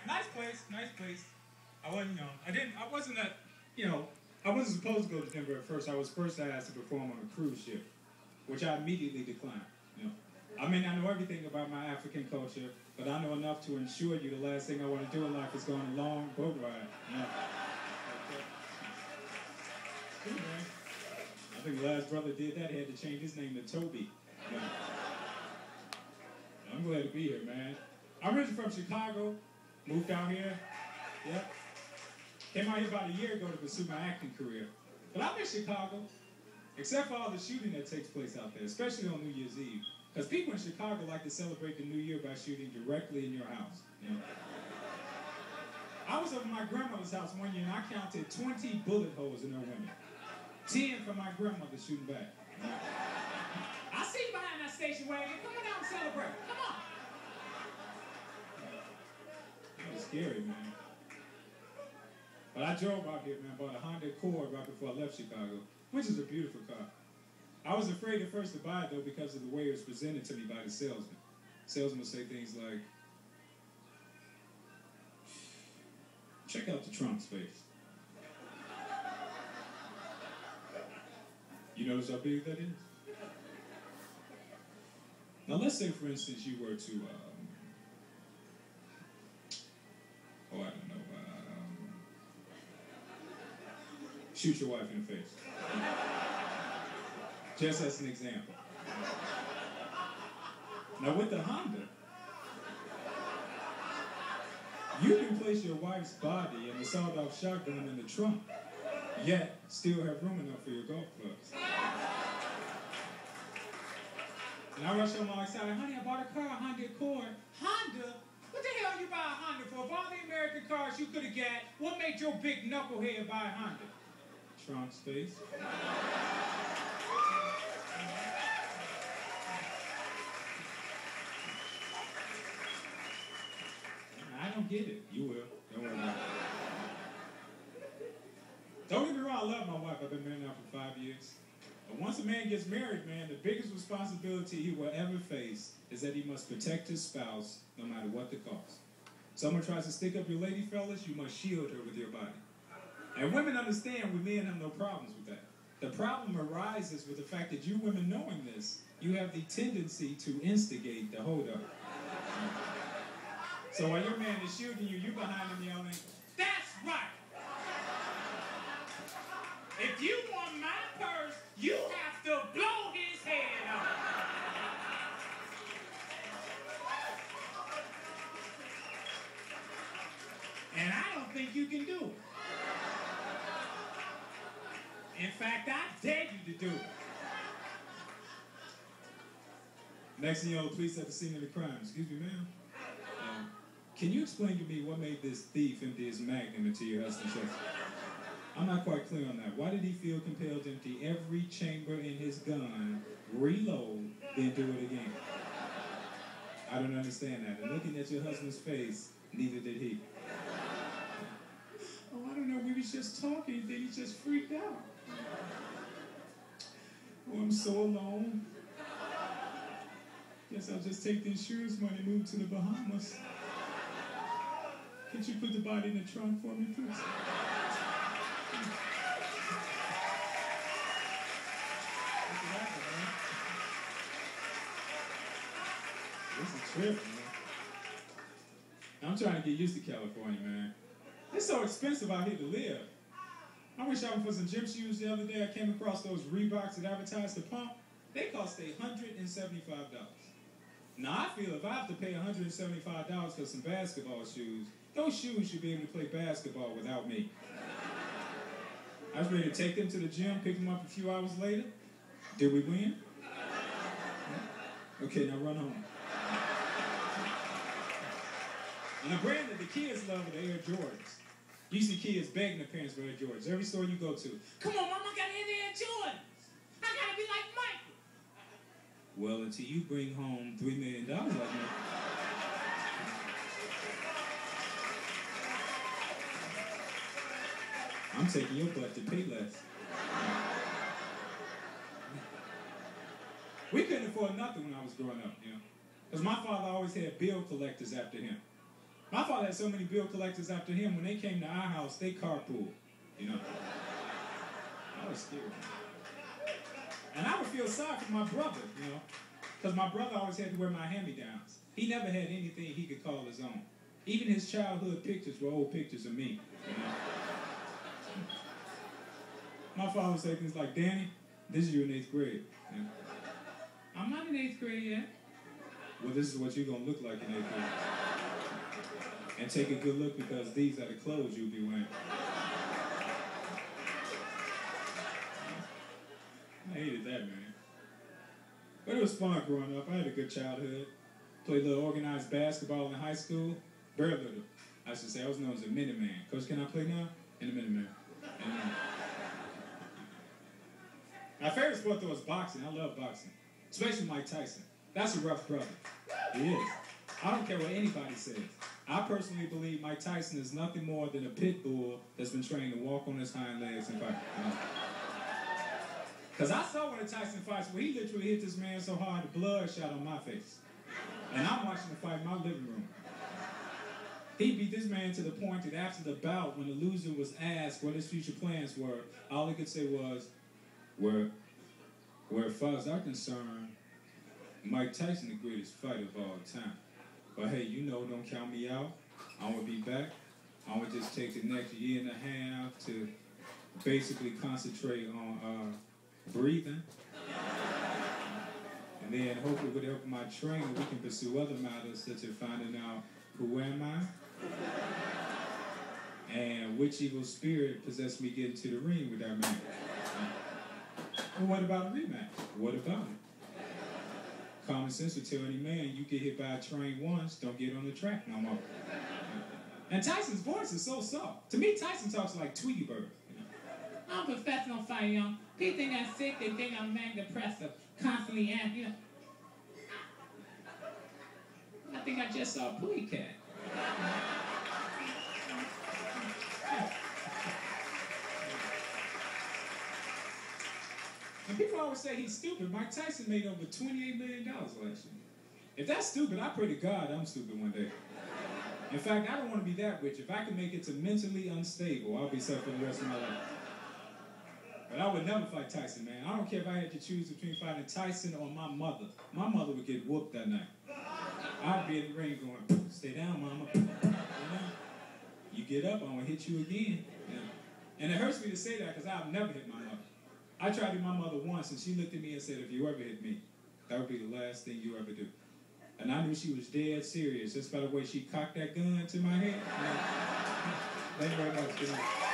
Nice place, nice place. I wasn't, I wasn't that, I wasn't supposed to go to Denver at first. I was first asked to perform on a cruise ship, which I immediately declined. I may not know everything about my African culture, but I know enough to ensure you the last thing I want to do in life is go on a long boat ride. Cool, man. I think the last brother did that. He had to change his name to Toby. I'm glad to be here, man. I'm originally from Chicago, moved out here. Yep. Came out here about a year ago to pursue my acting career. But I miss Chicago, except for all the shooting that takes place out there, especially on New Year's Eve. Because people in Chicago like to celebrate the New Year by shooting directly in your house. I was over my grandmother's house one year and I counted 20 bullet holes in her window. 10 from my grandmother shooting back. I see you behind that station wagon. Come on out and celebrate. Come on. That was scary, man. But I drove out here, man. Bought a Honda Accord right before I left Chicago, which is a beautiful car. I was afraid at first to buy it, though, because of the way it was presented to me by the salesman. The salesman would say things like, check out the trunk space. You notice how big that is? Now, let's say, for instance, you were to, shoot your wife in the face. Just as an example. Now, with the Honda, you can place your wife's body and the sawed-off shotgun in the trunk, yet still have room enough for your golf clubs. And I rush home all excited, honey, I bought a car, a Honda Accord. Honda? What the hell you buy a Honda for? Of all the American cars you could have got, what made your big knucklehead buy a Honda? Trunk space. I don't get it. You will. Don't worry about it. Don't get me wrong, I love my wife. I've been married now for 5 years. But once a man gets married, man, the biggest responsibility he will ever face is that he must protect his spouse no matter what the cost. Someone tries to stick up your lady, fellas, you must shield her with your body. And women understand we men have no problems with that. The problem arises with the fact that you women knowing this, you have the tendency to instigate the holdup. So while your man is shooting you, you behind him yelling, that's right! If you want my purse, you have to blow his head off. And I don't think you can do it. In fact, I dare you to do it. Next thing you know, the police at the scene of the crime. Excuse me, ma'am. Can you explain to me what made this thief empty his magnum into your husband's chest? I'm not quite clear on that. Why did he feel compelled to empty every chamber in his gun, reload, then do it again? I don't understand that. And looking at your husband's face, neither did he. Oh, I don't know. We was just talking, then he just freaked out. Oh, I'm so alone. Guess I'll just take the insurance money and move to the Bahamas. Could you put the body in the trunk for me, please? This is a trip, man. I'm trying to get used to California, man. It's so expensive out here to live. I went shopping for some gym shoes the other day. I came across those Reeboks that advertise the pump. They cost $175. Now, I feel if I have to pay $175 for some basketball shoes, those shoes should be able to play basketball without me. I was ready to take them to the gym, pick them up a few hours later. Did we win? Okay, now run home. And the brand that the kids love are the Air Jordans. You see kids begging their parents for Air Jordans. Every store you go to, come on, Mama, I gotta have Air Jordans. I gotta be like Michael. Well, until you bring home $3 million like that. I'm taking your butt to pay less. We couldn't afford nothing when I was growing up, Because my father always had bill collectors after him. My father father had so many bill collectors after him, when they came to our house, they carpooled, you know. I was scared. And I would feel sorry for my brother, you know, because my brother always had to wear my hand-me-downs. He never had anything he could call his own. Even his childhood pictures were old pictures of me, you know. My father would say things like, Danny, this is you in 8th grade. You know? I'm not in 8th grade yet. Well, this is what you're going to look like in 8th grade. And take a good look, because these are the clothes you'll be wearing. I hated that, man. But it was fun growing up. I had a good childhood. Played a little organized basketball in high school. Very little. I should say I was known as a Minuteman. Coach, can I play now? In the Minuteman. My favorite sport, though, was boxing. I love boxing. Especially Mike Tyson. That's a rough brother. He is. I don't care what anybody says. I personally believe Mike Tyson is nothing more than a pit bull that's been trained to walk on his hind legs and fight. Because I saw one of Tyson fights where he literally hit this man so hard the blood shot on my face. And I'm watching the fight in my living room. He beat this man to the point that after the bout, when the loser was asked what his future plans were, all he could say was, where as far as I'm concerned, Mike Tyson the greatest fighter of all time. But hey, you know, don't count me out. I'm going to be back. I'm going to just take the next year and a half to basically concentrate on breathing. And then hopefully with the help of my trainer, we can pursue other matters such as finding out who am I and which evil spirit possessed me getting to the ring with that man. And what about a rematch? What about it? Common sense would tell any man, you get hit by a train once, don't get on the track no more. And Tyson's voice is so soft. To me, Tyson talks like Tweety Bird. You know? I'm a professional fighter, young. People think I'm sick, they think I'm manic depressive, constantly and you know. I think I just saw a pooey cat. And people always say he's stupid. Mike Tyson made over $28 million last year. If that's stupid, I pray to God I'm stupid one day. In fact, I don't want to be that rich. If I can make it to mentally unstable, I'll be set for the rest of my life. But I would never fight Tyson, man. I don't care if I had to choose between fighting Tyson or my mother. My mother would get whooped that night. I'd be in the ring going, stay down, mama. You know? You get up, I'm going to hit you again. You know? And it hurts me to say that because I've never hit my mother. I tried to hit my mother once, and she looked at me and said, if you ever hit me, that would be the last thing you ever do. And I knew she was dead serious, just by the way she cocked that gun to my head. Thank you very much.